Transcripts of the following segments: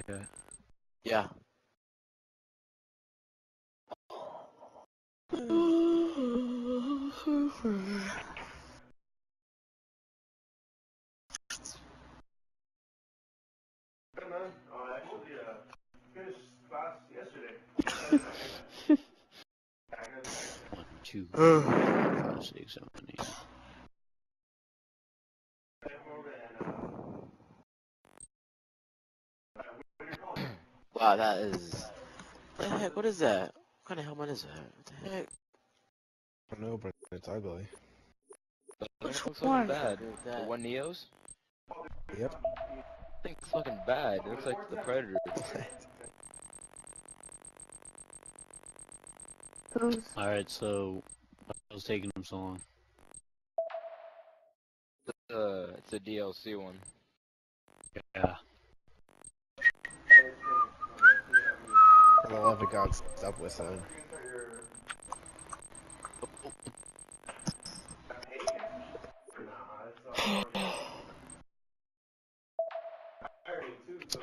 Yeah. One, two, three, 4, 5, 6, 7, 8. Wow, that is. What the heck? What is that? What kind of helmet is that? What the heck? I don't know, but it's ugly. Which Looks one? fucking bad. What is The that? one Neos? Yep. I think it's fucking bad. It looks like the Predator. Who's? Alright, so I was taking them so long. It's a DLC one. Yeah. For the love of God, stop whistling.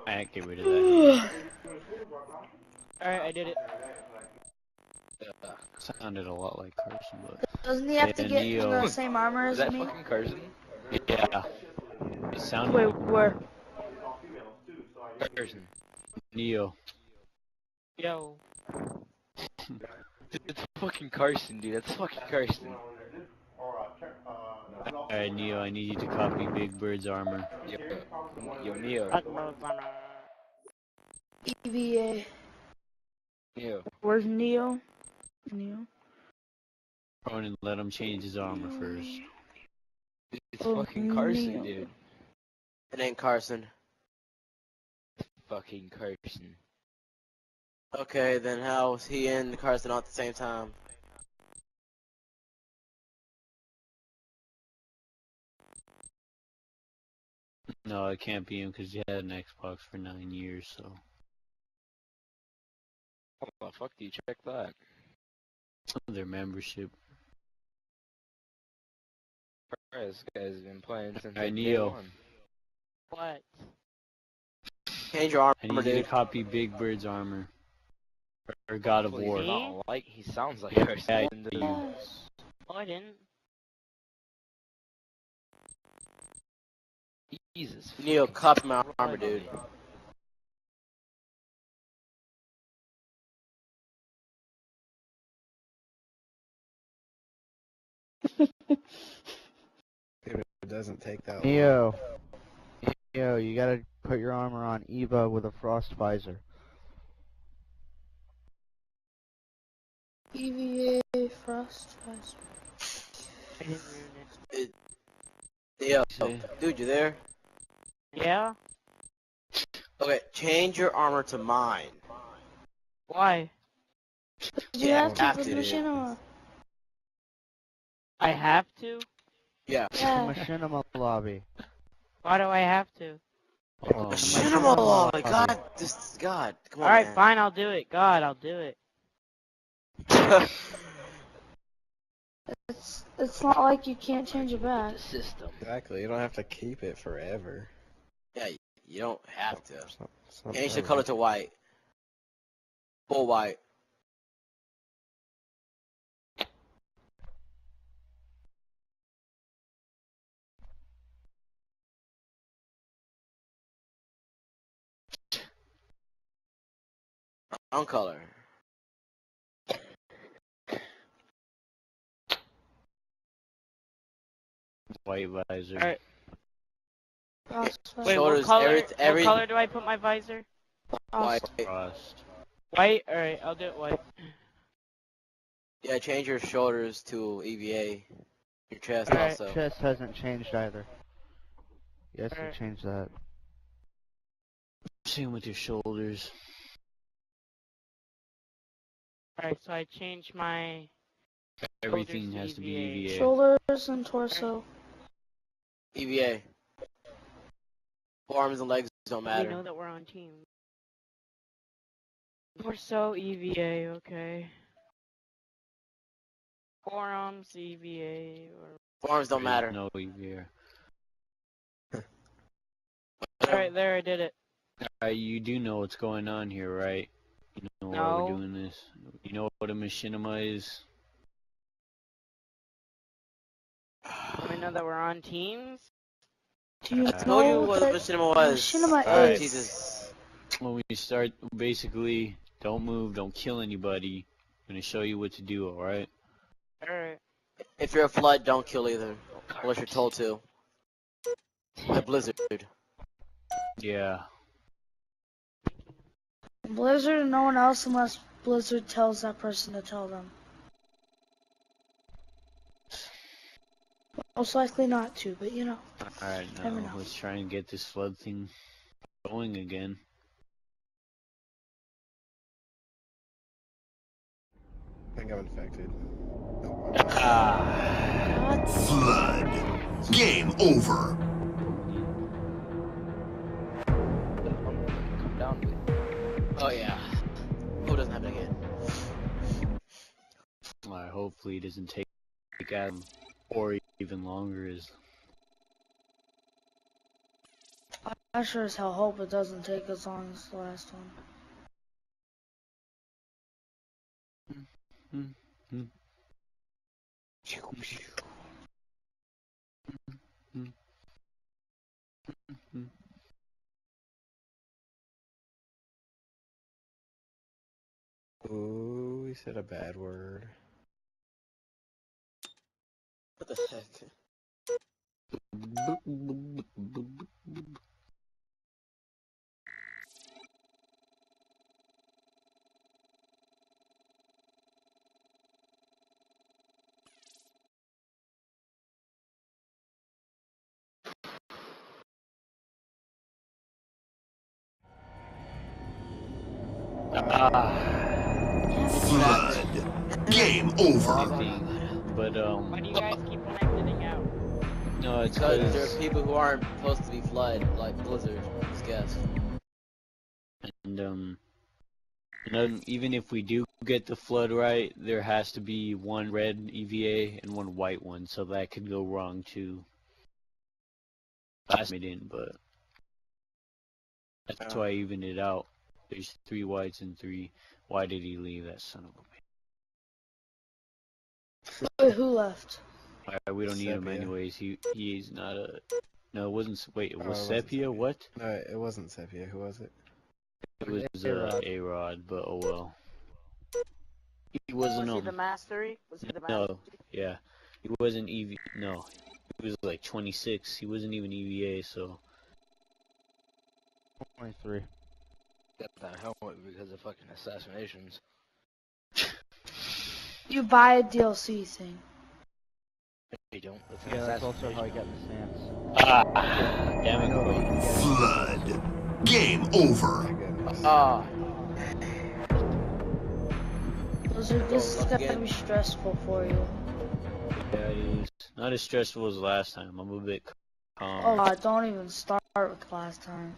Alright, get rid of that. Alright, I did it. Sounded a lot like Carson, but Doesn't he have to Yeah, get in Neo. the same armor Is as that me? fucking Carson? yeah. It sounded Wait, like where? Carson. Neo. Yo. It's fucking Carson, dude. That's fucking Carson. Alright, Neo, I need you to copy Big Bird's armor. Yo, Neo. EVA. Neo. Where's Neo? Neo? Ronan, let him change his armor first. It's Oh, fucking Carson, Neo. dude. It ain't Carson. Fucking Carson. Okay, then how is he and Carson all at the same time? No, it can't be him because he had an Xbox for 9 years, so. How the fuck do you check that? Their membership. Alright, this guy's been playing since Alright, like day Neo. one. What? Change your I armor, need you to dude. copy Big Bird's armor. Or God of Hopefully War. he's Me? not like he sounds like Yeah, Carson. you. Yes. Oh, I didn't. Jesus. Neo, fucking copy my armor, Christ. dude. Dude, it doesn't take that long. Neo, you gotta put your armor on Eva with a frost visor. EVA Frost. I didn't ruin it. Neo, See? dude, you there? Yeah? Okay, change your armor to mine. Why? Did you Yeah, have to have for to, the dude. machinima? I have to? Yeah. Yeah. Machinima lobby. Why do I have to? Oh, Machinima law, lobby. God, this, God, come on, Alright, man. fine, I'll do it. God, I'll do it. It's not like you can't change it back. The system. Exactly, you don't have to keep it forever. Yeah, you don't have to. It's not Change the permanent. color to white. Full white. Brown color. white visor. Alright. Frost. Wait, Shoulders, what every color do I put my visor? white. Frost. White? Alright, I'll do it white. Yeah, change your shoulders to EVA. Your chest Alright. also. Chest hasn't changed either. Yes, you Alright. changed that. Same with your shoulders. Alright, so I changed my... Everything Shoulders has to be E EVA. EVA. Shoulders and torso. EVA. Arms and legs don't We matter. know that we're on team. Torso EVA, okay. Forearms EVA, or... Arms don't matter. No EVA. Alright, there, I did it. You do know what's going on here, right? You know why we're No. doing this. You know what a machinima is? Let me know that we're on teams. Do you I Told you know what that machinima was. machinima Oh, is? Jesus. When we start, basically, don't move, don't kill anybody. I'm gonna show you what to do, alright? Alright. If you're a flood, don't kill either. Unless you're told to. Like Blizzard. Yeah. Blizzard and no one else unless Blizzard tells that person to tell them. Most likely not to, but you know. Alright, Never now know. let's try and get this flood thing going again. I think I'm infected. Nope. Ah. Flood. Game over. Come down with. Oh, yeah. Hope it doesn't happen again. Alright, hopefully it doesn't take Adam or even longer is. I sure as hell hope it doesn't take as long as the last one. Ooh, he said a bad word. What the heck? Flood. Game over. But Why do you guys keep on exiting out? no, it's Because because there are people who aren't supposed to be flood, like Blizzard, his guess. and you know, even if we do get the flood right, there has to be one red EVA and one white one, so that could go wrong too. Last time it didn't, but that's why I evened it out. There's 3 whites and 3. Why did he leave, that son of a Wait, who left? bitch? Alright, we don't need him Sepia. anyways. He's not a. No, it wasn't. Wait, it was Oh, it wasn't Sepia? Sepia. What? No, it wasn't Sepia. Who was it? It was A-Rod. A-Rod, but oh well. He wasn't Was he the mastery? Was he the mastery? No, yeah. He wasn't EV. No, he was like 26. He wasn't even EVA, so. 23. Got that helmet because of fucking assassinations. You buy a DLC thing. You don't. It's an Yeah, that's also how I assassination. got the stance. Ah, damn I it, know, but you bro. can get it. Flood. Game over. My goodness. Ah. Blizzard, this is Left gonna again. be stressful for you. Yeah, it is. Not as stressful as last time. I'm a bit Oh calm. god, don't even start with last time.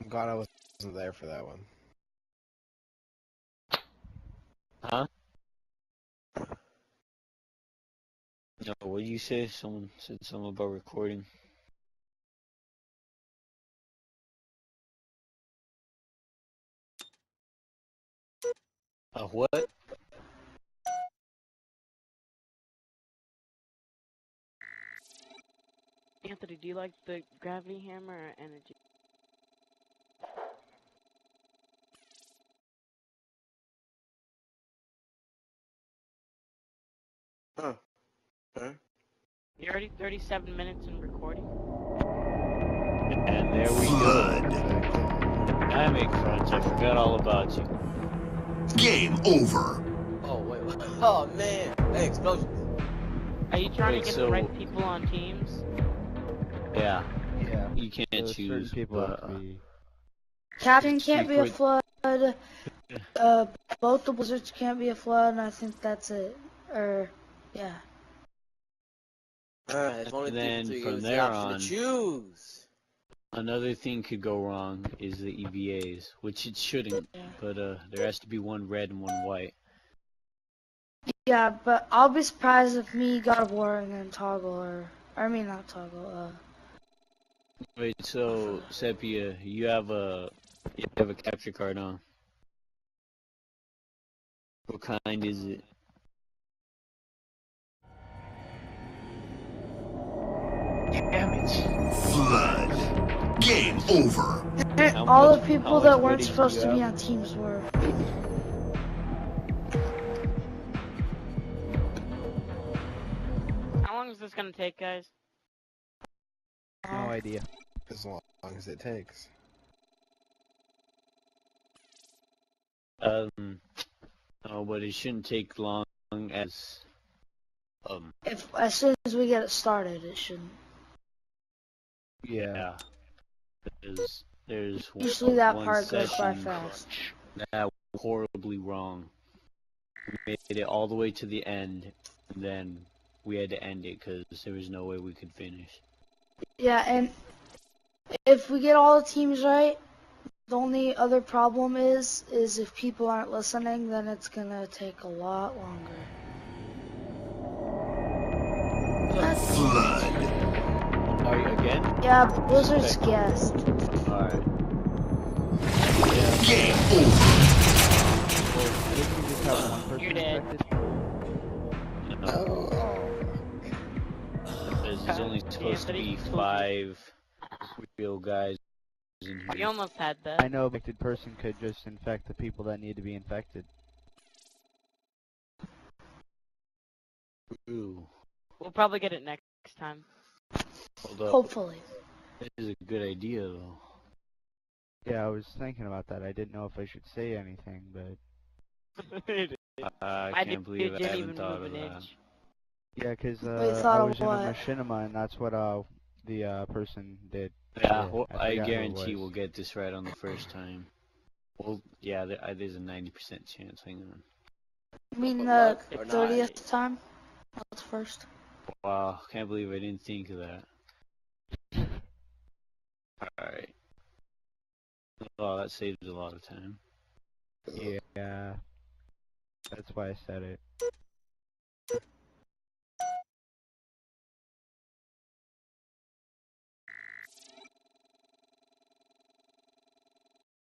I'm glad I wasn't there for that one. Huh? No, what did you say? Someone said something about recording. What? Anthony, do you like the gravity hammer or energy? Huh. Huh? You're already 37 minutes in recording. And there we go. Dynamic Crunch, I forgot all about you. Game over. Oh, wait. Oh, man. Hey, explosions. Are you trying Wait, to get so- the right people on teams? Yeah, Yeah. you can't So certain choose, people but have to be. Captain can't be a Secret- flood. Both the Blizzards can't be a flood, and I think that's it. Or, yeah. If only And then people from use the there option on- to choose. another thing could go wrong is the EVAs, which it shouldn't, Yeah. but there has to be one red and one white. Yeah, but I'll be surprised if me, God of War, and then Toggle, or I mean not Toggle, Wait, so Sepia, you have a capture card on. What kind is it? Damn it. Flood. Game over. How All much- the people how that much weren't ready do supposed you to be have? on teams were. How long is this gonna take, guys? No idea. As long as it takes. No, but it shouldn't take long as If as soon as we get it started, it shouldn't. yeah. There's Usually that one part goes by session fast. that went horribly wrong. We made it all the way to the end, and then we had to end it because there was no way we could finish. Yeah, and if we get all the teams right, the only other problem is if people aren't listening, then it's gonna take a lot longer. Flood. Are you again? Yeah, Blizzard's guest. Alright. Game over. Well, didn't you just have one person You're dead. infected? Oh. There's only supposed to be 5 real guys in We here. almost had that. I know a infected person could just infect the people that need to be infected. Ooh, We'll probably get it next time. hold up. Hopefully. This is a good idea though. Yeah, I was thinking about that. I didn't know if I should say anything, but I My can't dude believe I didn't haven't even thought move of an that. inch. yeah, 'cause thought I of was in a what? machinima, and that's what the person did. Yeah, Yeah, well, I I forgot who it guarantee was. we'll get this right on the first time. Well, yeah, there's a 90% chance. Hang on. I mean But the luck or not, 30th time? That's first. Wow, can't believe I didn't think of that. Alright. Oh, that saves a lot of time. Yeah, that's why I said it.